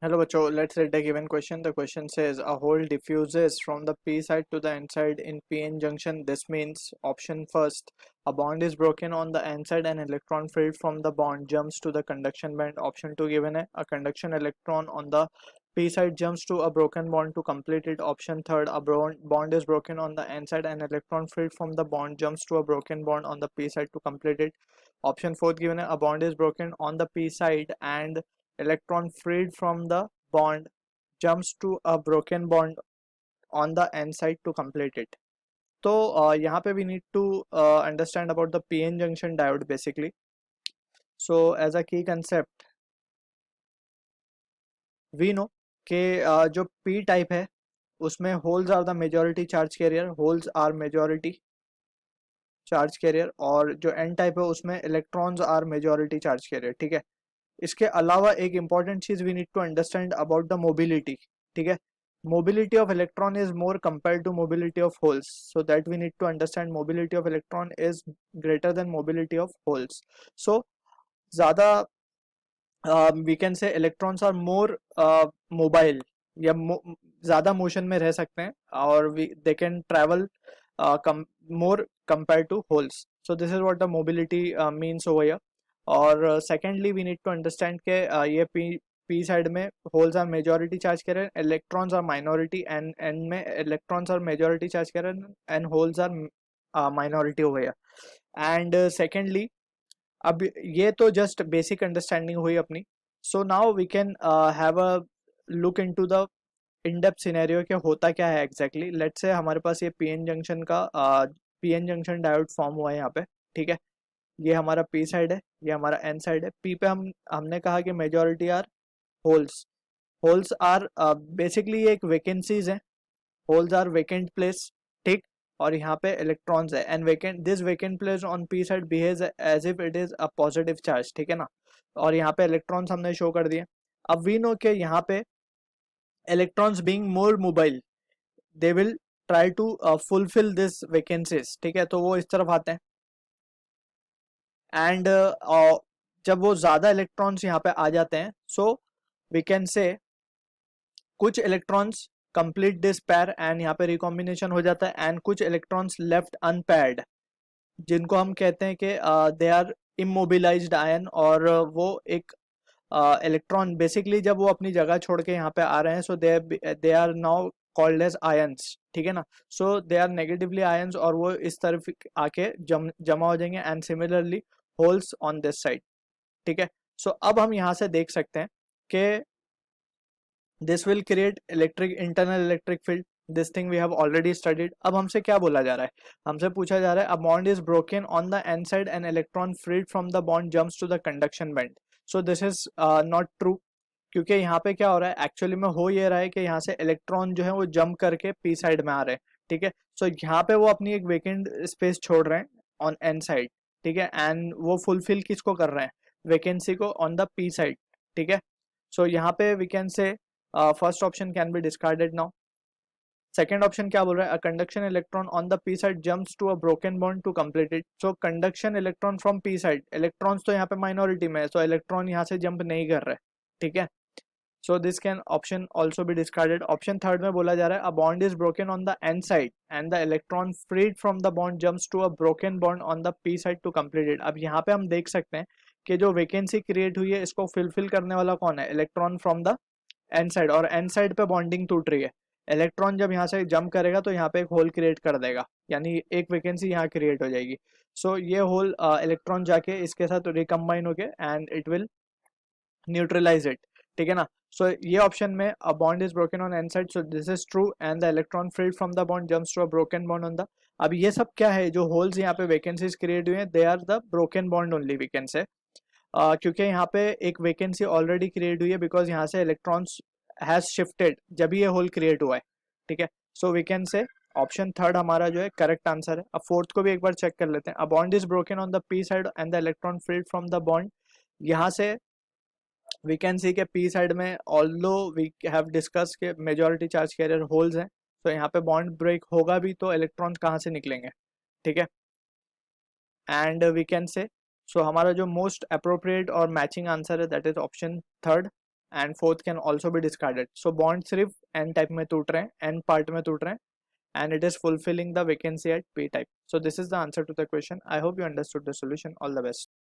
Hello, Bacho. Let's read the given question. The question says a hole diffuses from the p side to the n side in p-n junction. This means option first, a bond is broken on the n side and electron freed from the bond jumps to the conduction band. Option 2 given है, a conduction electron on the p side jumps to a broken bond to complete it. Option third, a bond is broken on the n side and electron freed from the bond jumps to a broken bond on the p side to complete it. Option fourth given है, a bond is broken on the p side and electron freed from the bond jumps to a broken bond on the n side to complete it. तो यहाँ पे we need to understand about the p-n junction diode basically. So as a key concept we know कि जो p type है उसमें holes are the majority charge carrier, holes are majority charge carrier, और जो n type है उसमें electrons are majority charge carrier. ठीक है, इसके अलावा एक इम्पॉर्टेंट चीज we need to understand about the mobility. ठीक है, mobility of electron is more compare to mobility of holes, so that we need to understand mobility of electron is greater than mobility of holes. So ज्यादा we can say electrons are more mobile या ज्यादा motion में रह सकते हैं और they can travel more compare to holes. So this is what the mobility means over here. और secondly we need to understand के ये पी साइड में होल्स आर मेजॉरिटी चार्ज कर रहे हैं, electrons are minority, and N में electrons are majority charge कर रहे हैं एंड होल्स आर माइनॉरिटी हो गया. एंड सेकेंडली अब ये तो जस्ट बेसिक अंडरस्टैंडिंग हुई अपनी. So now we can have a look into the in depth scenario कि होता क्या है एग्जैक्टली. लेट्स से हमारे पास ये पीएन जंक्शन का पीएन जंक्शन डायोड फॉर्म हुआ है यहाँ पे. ठीक है, ये हमारा पी साइड है, ये हमारा एन साइड है. पी पे हमने कहा कि majority are holes. Holes are basically एक वैकेंसीज है, होल्स आर वैकेंट प्लेस. ठीक, और यहाँ पे इलेक्ट्रॉन्स है and vacant this vacant place on P side behaves as if it is a positive charge. ठीक है ना, और यहाँ पे इलेक्ट्रॉन्स हमने शो कर दिए. अब वी नो के यहाँ पे electrons being more mobile they will try to fulfil this vacancies. ठीक है, तो वो इस तरफ आते हैं एंड जब वो ज्यादा इलेक्ट्रॉन्स यहाँ पे आ जाते हैं सो वी कैन से कुछ electrons complete this pair and यहाँ पे रिकॉम्बिनेशन हो जाता है एंड कुछ इलेक्ट्रॉन्स लेफ्ट अनपेयर्ड जिनको हम कहते हैं कि दे आर इमोबिलाइज्ड आयन, और वो एक इलेक्ट्रॉन बेसिकली जब वो अपनी जगह छोड़ के यहाँ पे आ रहे हैं so they are now called as ions. ठीक है ना, so they are negatively ions और वो इस तरफ आके जमा हो जाएंगे and similarly holes on this side. ठीक है, सो अब हम यहाँ से देख सकते हैं कि this will create electric internal electric field. This thing we have already studied. अब हमसे क्या बोला जा रहा है, हमसे पूछा जा रहा है a bond is broken on the N side and electron freed from the bond jumps to the conduction band. So this is not true, क्योंकि यहाँ पे क्या हो रहा है एक्चुअली में हो ये रहा है कि यहाँ से इलेक्ट्रॉन जो है वो जंप करके पी साइड में आ रहे हैं. ठीक है, सो यहाँ पे वो अपनी एक वेकेंट स्पेस छोड़ रहे हैं ऑन एन साइड. ठीक है, एंड वो फुलफिल किसको कर रहे हैं, वैकेंसी को ऑन द पी साइड. ठीक है, सो यहाँ पे we can say first option can be discarded now. Second option क्या बोल रहा है, a conduction electron on the P side jumps to a broken bond to complete it. So conduction electron from P side, electrons तो यहाँ पे minority में है सो electron यहाँ से जंप नहीं कर रहे. ठीक है, so this can option also be discarded. Option third में बोला जा रहा है a bond is broken on the n side and the electron freed from the bond jumps to a broken bond on the p side to complete it. अब यहाँ पे हम देख सकते हैं कि जो वैकेंसी क्रिएट हुई है इसको फिलफिल करने वाला कौन है, electron from the N side, और एन साइड पे बॉन्डिंग टूट रही है. इलेक्ट्रॉन जब यहाँ से जंप करेगा तो यहाँ पे एक होल क्रिएट कर देगा, यानी एक वैकेंसी यहाँ क्रिएट हो जाएगी. सो ये होल इलेक्ट्रॉन जाके इसके साथ रिकम्बाइन होके and it will neutralise it. ठीक है ना, सो ये ऑप्शन में a bond is broken on N side, so this is true and the electron freed from the bond jumps to a broken bond on the. अब ये सब क्या है, जो होल्स यहाँ पे वैकेंसीज क्रिएट हुए हैं they are the broken bond only we can say, क्योंकि यहाँ पे एक वैकेंसी ऑलरेडी क्रिएट हुई है बिकॉज यहाँ से इलेक्ट्रॉन्स हैज शिफ्टेड जब ये होल क्रिएट हुआ है. ठीक है, so we can say option third हमारा जो है करेक्ट आंसर है. अब फोर्थ को भी एक बार चेक कर लेते हैं. A bond is broken on the P side and the electron freed from the bond. यहाँ से वी कैन सी के पी साइड में ऑल्दो वी हैव डिस्कस के मेजॉरिटी चार्ज कैरियर होल्स हैं, तो यहाँ पे बॉन्ड ब्रेक होगा भी तो इलेक्ट्रॉन कहाँ से निकलेंगे. ठीक है, एंड वी कैन से सो हमारा जो मोस्ट अप्रोप्रिएट और मैचिंग आंसर है that is option third. And fourth can also be discarded. So bond सिर्फ n टाइप में टूट रहे हैं, n पार्ट में टूट रहे हैं, and it is fulfilling the vacancy at p type. So this is the answer to the question. I hope you understood the solution. All the best.